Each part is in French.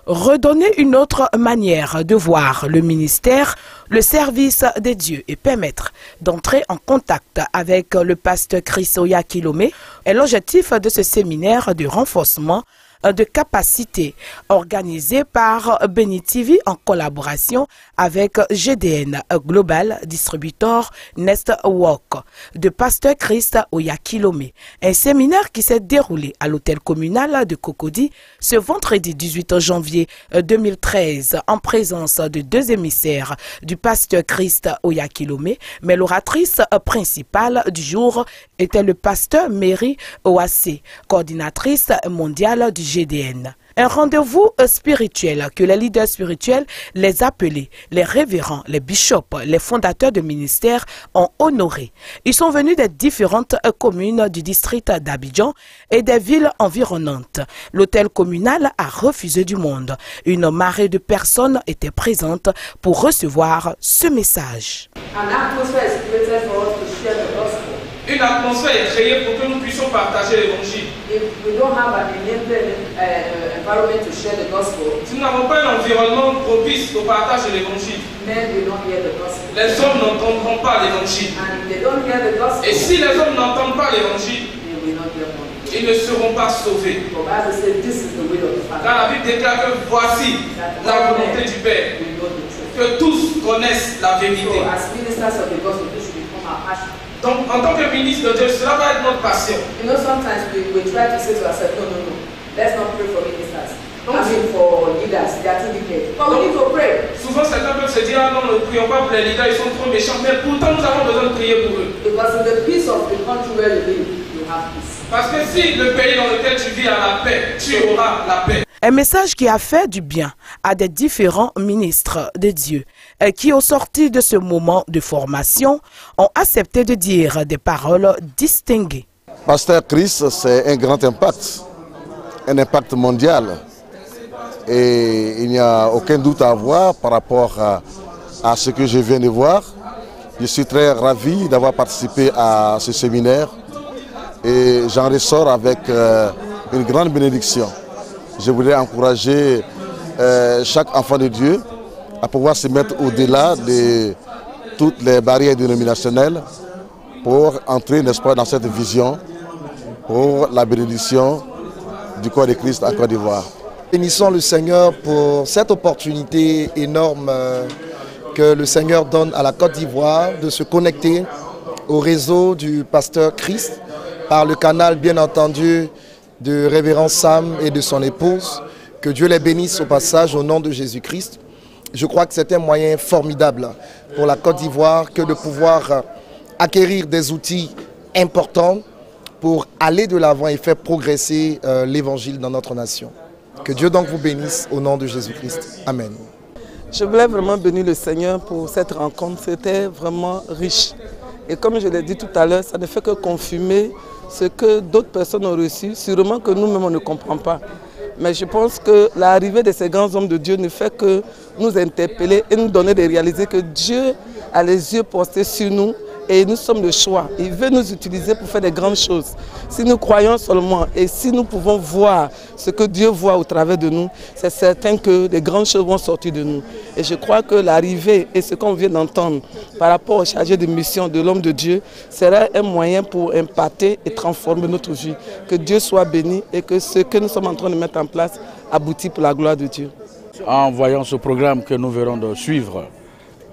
Redonner une autre manière de voir le ministère, le service des dieux et permettre d'entrer en contact avec le pasteur Chris Oyakhilome est l'objectif de ce séminaire de renforcement de capacité organisé par Béni TV en collaboration avec GDN Global Distributor Network de pasteur Chris Oyakhilome. Un séminaire qui s'est déroulé à l'hôtel communal de Cocody ce vendredi 18 janvier 2013 en présence de deux émissaires du pasteur Chris Oyakhilome, mais l'oratrice principale du jour était le pasteur Mary Oase, coordinatrice mondiale du GDN. Un rendez-vous spirituel que les leaders spirituels, les appelés, les révérends, les bishops, les fondateurs de ministères ont honoré. Ils sont venus des différentes communes du district d'Abidjan et des villes environnantes. L'hôtel communal a refusé du monde. Une marée de personnes était présente pour recevoir ce message. Une atmosphère est créée pour que nous puissions partager l'évangile. Si nous n'avons pas un environnement propice au partage de l'évangile, les hommes n'entendront pas l'évangile. Et si les hommes n'entendent pas l'évangile, ils ne seront pas sauvés. Car la Bible déclare que voici la volonté du Père, que tous connaissent la vérité. Donc, en tant que ministre de Dieu, cela va être notre passion. Sometimes we try to say to ourselves, no, let's not pray for ministers. I mean, for leaders, they are too wicked. But we need to pray. Souvent, certains peuvent se dire, ah non, ne prions pas pour les leaders, ils sont trop méchants. Mais pourtant, nous avons besoin de prier pour eux. Because in the peace of the country where you live, you have peace. Parce que si le pays dans lequel tu vis a la paix, tu auras la paix. Un message qui a fait du bien à des différents ministres de Dieu qui, au sortir de ce moment de formation, ont accepté de dire des paroles distinguées. Pasteur Chris, c'est un grand impact, un impact mondial. Et il n'y a aucun doute à avoir par rapport à ce que je viens de voir. Je suis très ravi d'avoir participé à ce séminaire et j'en ressors avec une grande bénédiction. Je voudrais encourager chaque enfant de Dieu à pouvoir se mettre au-delà de toutes les barrières dénominationnelles pour entrer, n'est-ce pas, dans cette vision pour la bénédiction du corps de Christ en Côte d'Ivoire. Bénissons le Seigneur pour cette opportunité énorme que le Seigneur donne à la Côte d'Ivoire de se connecter au réseau du pasteur Christ par le canal, bien entendu, de révérend Sam et de son épouse. Que Dieu les bénisse au passage au nom de Jésus-Christ. Je crois que c'est un moyen formidable pour la Côte d'Ivoire que de pouvoir acquérir des outils importants pour aller de l'avant et faire progresser l'évangile dans notre nation. Que Dieu donc vous bénisse au nom de Jésus-Christ. Amen. Je voulais vraiment bénir le Seigneur pour cette rencontre. C'était vraiment riche. Et comme je l'ai dit tout à l'heure, ça ne fait que confirmer ce que d'autres personnes ont reçu. Sûrement que nous-mêmes, on ne comprend pas. Mais je pense que l'arrivée de ces grands hommes de Dieu ne fait que nous interpeller et nous donner de réaliser que Dieu a les yeux postés sur nous et nous sommes le choix. Il veut nous utiliser pour faire des grandes choses. Si nous croyons seulement et si nous pouvons voir ce que Dieu voit au travers de nous, c'est certain que des grandes choses vont sortir de nous. Et je crois que l'arrivée et ce qu'on vient d'entendre par rapport au chargé de mission de l'homme de Dieu sera un moyen pour impacter et transformer notre vie. Que Dieu soit béni et que ce que nous sommes en train de mettre en place aboutit pour la gloire de Dieu. En voyant ce programme que nous verrons de suivre,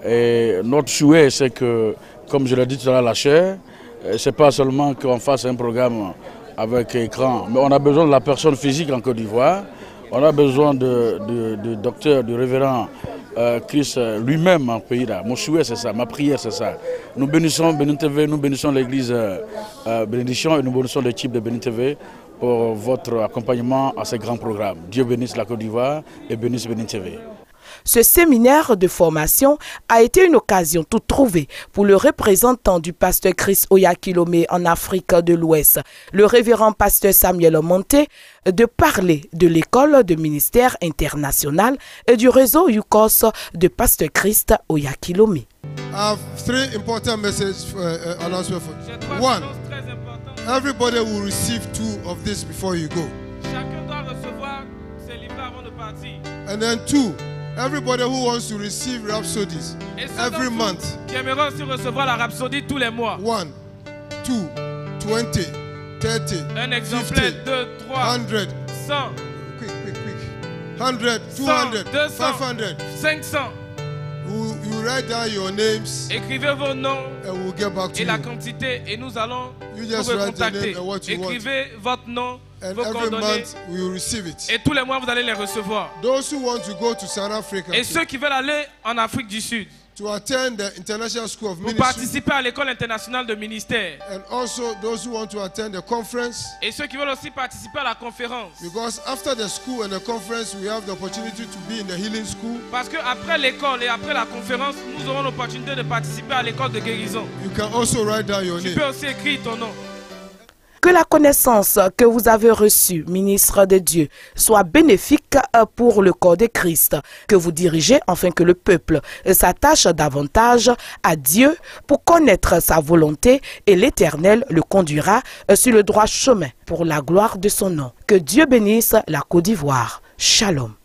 et notre souhait c'est que, comme je l'ai dit tout à l'heure, la chair, ce n'est pas seulement qu'on fasse un programme avec écran, mais on a besoin de la personne physique en Côte d'Ivoire, on a besoin du docteur, du révérend Chris lui-même en pays là. Mon souhait c'est ça, ma prière c'est ça. Nous bénissons Béni TV, nous bénissons l'église Bénédiction et nous bénissons l'équipe de Béni TV pour votre accompagnement à ces grands programmes. Dieu bénisse la Côte d'Ivoire et bénisse Béni TV. Ce séminaire de formation a été une occasion toute trouvée pour le représentant du pasteur Chris Oyakhilome en Afrique de l'Ouest, le révérend pasteur Samuel Monté, de parler de l'école de ministère international et du réseau UCOS de pasteur Christ Oyakhilome. I have three important messages announcements for you. One, everybody will receive two of this before you go. Chacun doit recevoir ses livrets avant de And then 2, everybody who wants to receive rhapsodies every month. Qui aimeront aussi recevoir la rhapsodie tous les mois. 1, 2, 20, 30, un exemplaire, 2, 3, 100, 100, quick, 100, 200, 200, 500. 500. You write down your names. Écrivez vos noms and we'll get back to et la you. quantité et nous allons You vous just write recontacter. the name and what you Écrivez votre nom, And vos every coordonnées month we will receive it. et tous les mois vous allez les recevoir. Those who want to go to South Africa Et ceux qui veulent aller en Afrique du Sud, to attend the International School of vous Ministry, participez à l'école internationale de ministère. and also those who want to attend the conference, Et ceux qui veulent aussi participer à la conférence. because after the school and the conference we have the opportunity to be in the healing school. Parce qu'après l'école et après la conférence, nous aurons l'opportunité de participer à l'école de guérison. You can also write down your Tu name. peux aussi écrire ton nom. Que la connaissance que vous avez reçue, ministre de Dieu, soit bénéfique pour le corps de Christ que vous dirigez, afin que le peuple s'attache davantage à Dieu pour connaître sa volonté et l'Éternel le conduira sur le droit chemin pour la gloire de son nom. Que Dieu bénisse la Côte d'Ivoire. Shalom.